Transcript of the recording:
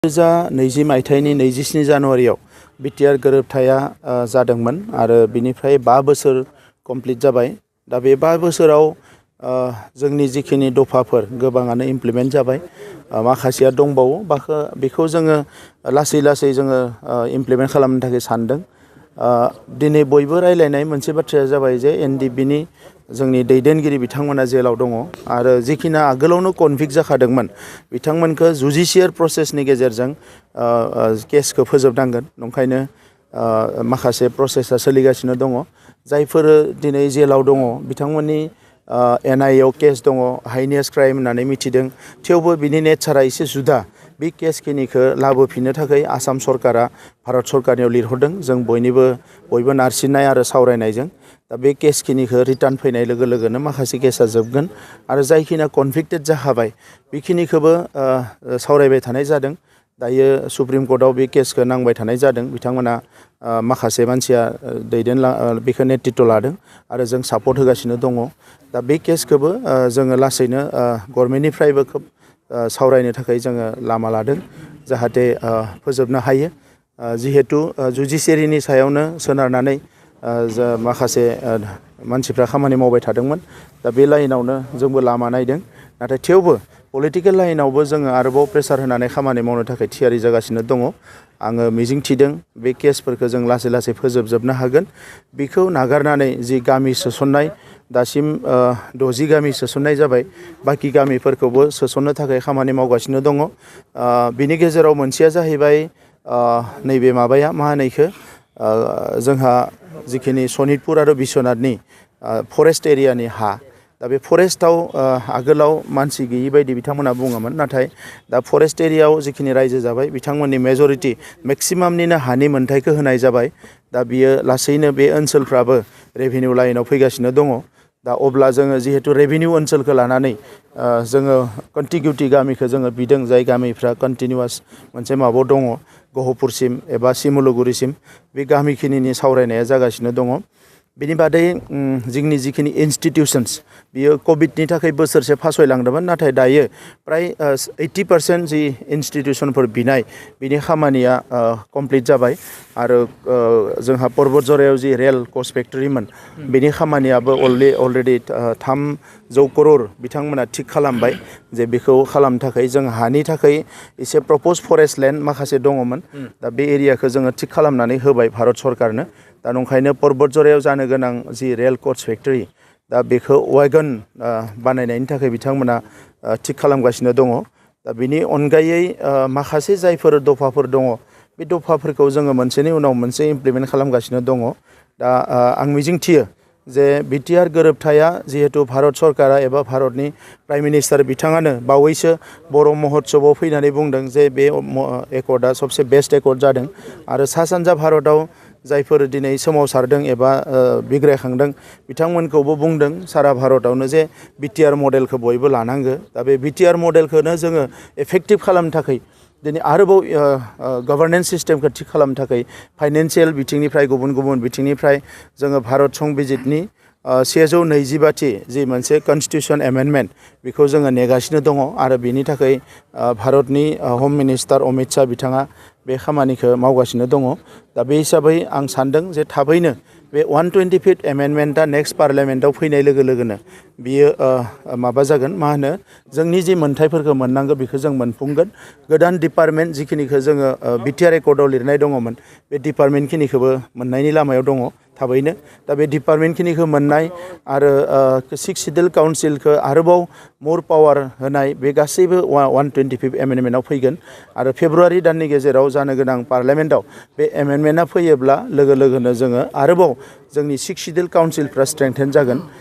2020 मायथाइनि 27 जानुवारियाव बिटिआर गोरोबथाया जादोंमोन आरो बिनिफ्राय 5 बोसोर कमप्लिट जाबाय। दा बे 5 बोसोराव जोंनि जिखिनि दफाफोर गोबाङानो इमप्लिमेन्ट जाबाय, माखासेया दंबावो। बेखौ जोङो लासै जोङो इमप्लिमेन्ट खालामनो थाखाय सानदों। दिनै बयबो रायलायनाय मोनसे बाथ्राया जाबाय जे एनडिबिनि जोंनि दैदेनगिरि बिथांमोना जेलाव दङ आरो जिखिना आगोलावनो कनभिक्ट जाखादोंमोन बिथांमोनखौ जुडिशियेल प्रसेसनि गेजेरजों केसखौ फोजोबनांगोन। ओंखायनो माखासे प्रसेसा सोलिगासिनो दङ। जायफोर दिनै जेलाव दङ बिथांमोननि एनआइएआव केस दङ, हाइनेस क्राइम होननानै मिथिदों। थेवबो बिनि नेचारा एसे जुदा। बे केसखिनिखौ लाबोफिननो थाखाय आसाम सरकारा भारत सरकारनियाव लिरहरदों। जों बयबो नारसिननाय आरो सावरायनायजों दा बे केसखिनिखौ रिटार्न फैनाय लोगो लोगोनो माखासे केसा जोबगोन आरो जायखिना कनभिक्टेड जाखाबाय बेखिनिखौबो सावरायबाय थानाय जादों। दायो सुप्रिम कर्टआव बे केसखौ नांबाय थानाय जादों। बिथांमोना माखासे मानसिया बेखौ नेतृत्व लादों आरो जों सापर्ट होगासिनो दङ। दा बे केसखौबो जोङो लासैनो गभर्नमेन्टनिफ्रायबो खोब सावरायनो थाखाय जोङो लामा लादों जाहाथे फोजोबनो हायो। जिहेतु जुडिसियारिनि सायावनो सोनारनानै माखासे मानसिफ्रा खामानि मावबाय थादोंमोन। दा बे लाइनावनो जोंबो लामा नायदों। नाथाय थेवबो पलिटिकेल लाइनावबो जोङो आरोबाव प्रेसार होनानै खामानि मावनो थाखाय थियारि जागासिनो दङ। आङो मिजिंथिदों बे केसफोरखौ जों लासै फोजोबजोबनो हागोन। बेखौ नागारनानै जि गामि सोसननाय, दासिम 60 गामि सोसननाय जाबाय। बाखि गामिफोरखौबो सोसननो थाखाय खामानि मावगासिनो दङ। बिनि गेजेराव मोनसेया जाहैबाय नैबे माबाया मा होनो इखो जोंहा जिखिनि सनितपुर आरो बिश्वनाथनि फरेस्ट एरियानि हा। दा बे फरेस्टआव आगोलाव मानसि गैयि बायदि बिथांमोना बुङोमोन। नाथाय दा फरेस्ट एरियायाव जिखिनि रायजो जाबाय बिथांमोननि मेजरिटि मेक्सिमामनिनो हानि मोन्थायखौ होनाय जाबाय। दा बियो लासैनो बे ओनसोलफ्राबो रेभिनिउ लाइनाव फैगासिनो दङ। दा अब्ला जोङो जिहेतु रेभिनिउ ओनसोलखौ लानानै जोङो कन्टिगिउटि गामिखौ जोङो बिदों, जाय गामिफ्रा कन्टिनिउवास मोनसे माबायाव दङ गहपुरसिम एबा सिमुलुगुरिसिम, बे गामिखिनिनि सावरायनाया जागासिनो दङ। बिनि बादै जोंनि जिखिनि इन्स्टिटिउसन्स बियो कभिडनि थाखाय बोसोरसे फासयलांदोंमोन। नाथाय दायो प्राय 80% जि इन्स्टिटिउसनफोर बिनाय बिनि खामानिया कमप्लिट जाबाय आरो जोंहा पर्बतझरायाव जि रेल कच फेक्टरिमोन बेनि खामानियाबो अलरेडि 300 करोड़ बिथांमोना थिग खालामबाय जे बेखौ खालामनो थाखाय जों हानि थाखाय एसे प्रपज फरेस्ट लेन्ड माखासे दङमोन। दा बे एरियाखौ जोङो थिग खालामनानै होबाय भारत सरकारनो। दा ओंखायनो पर्बतझरायाव जानो गोनां जि रेल कच फेक्टरि दा बेखौ वागन बानायनायनि थाखाय बिथांमोना थिग खालामगासिनो दङ। दा बिनि अनगायै माखासे जायफोर दफाफोर दङ बे दफाफोरखौ जोङो मोनसेनि उनाव मोनसे इमप्लिमेन्ट खालामगासिनो दङ। दा आं मिजिंथियो जे बिटिआर गोरोबथाया जिहेतु भारत सरकारा एबा भारतनि प्राइम मिनिस्टार बिथाङानो बावैसो बर' महोत्सबआव फैनानै बुंदों जे बे एकर्डआ सबसे बेस्ट एकर्ड जादों आरो सा सानजा भारताव जायफोर दिनै सोमावसारदों एबा बिग्रायखांदों बिथांमोनखौबो बुंदों सारा भारतावनो जे बिटिआर मडेलखौ बयबो लानांगो। दा बे बिटिआर मडेलखौनो जोङो एफेक्टिभ खालामनो थाखाय दिनै आरोबाव गभार्नेन्स सिस्टेमखौ थिग खालामनो थाखाय फाइनेन्सियेल बिथिंनिफ्राय गुबुन बिथिंनिफ्राय जोङो भारत संबिजितनि 122थि जि मोनसे कनस्टिटिउसन एमेन्डमेन्ट बेखौ जोङो नेगासिनो दङ आरो बिनि थाखाय भारतनि हम मिनिस्टार अमित शाह बिथाङा बे खामानिखौ मावगासिनो दङ। दा बे हिसाबै आं सानदों जे थाबैनो बे 125th एमेन्डमेन्टआ नेक्स्ट पार्लियामेन्टआव फैनाय लोगो लोगोनो बियो माबा जागोन, मा होनो, जोंनि जि मोन्थायफोरखौ मोननांगौ बेखौ जों मोनफुंगोन। गोदान डिपार्टमेन्ट जिखिनिखौ जोङो बिटिआर एकर्डआव लिरनाय दङमोन बे डिपार्टमेन्टखिनिखौबो मोननायनि लामायाव दङ थाबैनो। दा बे डिपार्टमेन्टखिनिखौ मोननाय आरो 6th सिडिउल काउन्सिलखौ आरोबाव मोर पावार होनाय बे गासैबो 125th एमेन्डमेन्टआव फैगोन आरो फेब्रुवारि दाननि गेजेराव जानो गोनां पार्लियामेन्टआव बे एमेन्डमेन्टआ फैयोब्ला लोगो लोगोनो जोङो आरोबाव जोंनि 6th सिडिउल काउन्सिलफ्रा स्ट्रेंथेन जागोन।